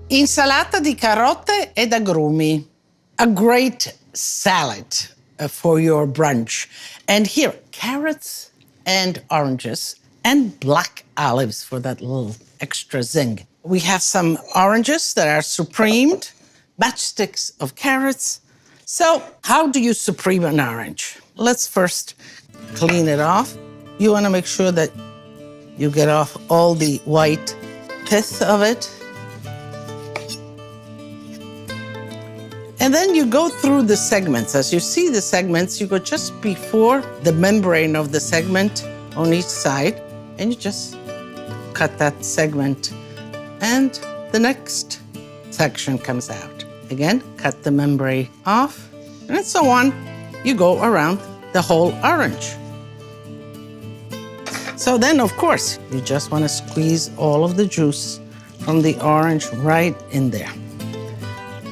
Insalata di carote ed agrumi. A great salad for your brunch. And here, carrots and oranges and black olives for that little extra zing. We have some oranges that are supremed, matchsticks of carrots. So how do you supreme an orange? Let's first clean it off. You want to make sure that you get off all the white pith of it. And then you go through the segments. As you see the segments, you go just before the membrane of the segment on each side, and you just cut that segment. And the next section comes out. Again, cut the membrane off, and so on. You go around the whole orange. So then, of course, you just want to squeeze all of the juice from the orange right in there.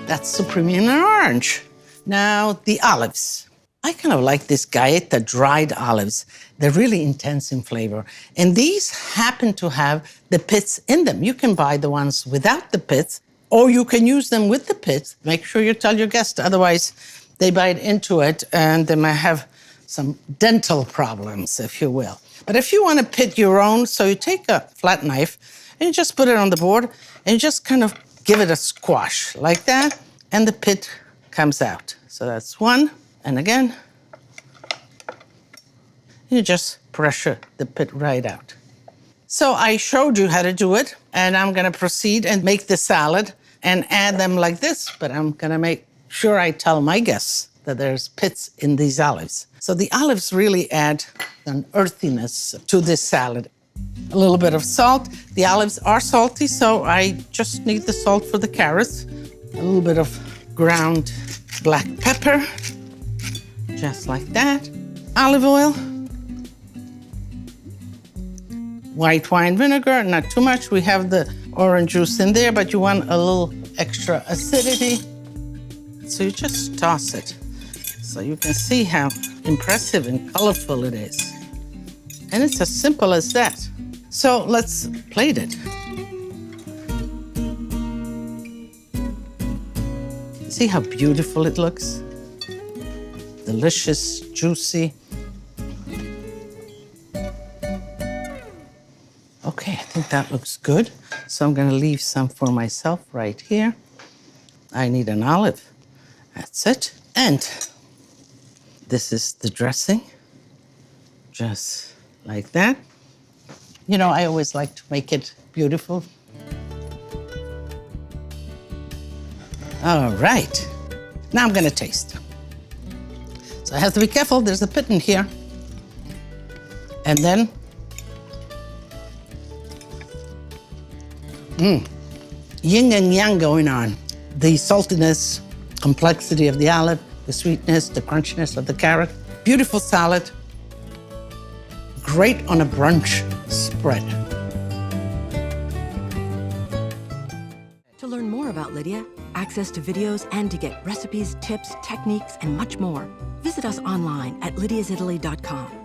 That's supreming an orange. Now, the olives. I kind of like this Gaeta dried olives. They're really intense in flavor. And these happen to have the pits in them. You can buy the ones without the pits, or you can use them with the pits. Make sure you tell your guests, otherwise they bite into it and they might have some dental problems, if you will. But if you want to pit your own, so you take a flat knife and you just put it on the board and you just kind of give it a squash like that, and the pit comes out. So that's one. And again, you just pressure the pit right out. So I showed you how to do it, and I'm gonna proceed and make the salad and add them like this, but I'm gonna make sure I tell my guests that there's pits in these olives. So the olives really add an earthiness to this salad. A little bit of salt. The olives are salty, so I just need the salt for the carrots. A little bit of ground black pepper, just like that. Olive oil. White wine vinegar, not too much. We have the orange juice in there, but you want a little extra acidity. So you just toss it. So you can see how impressive and colorful it is. And it's as simple as that. So let's plate it. See how beautiful it looks? Delicious, juicy. Okay, I think that looks good. So I'm gonna leave some for myself right here. I need an olive. That's it. And this is the dressing, just like that. You know, I always like to make it beautiful. All right, now I'm gonna taste. So I have to be careful, there's a pit in here. And then, yin and yang going on. The saltiness, complexity of the olive, the sweetness, the crunchiness of the carrot. Beautiful salad. Great on a brunch spread. To learn more about Lidia, access to videos, and to get recipes, tips, techniques, and much more, visit us online at lidiasitaly.com.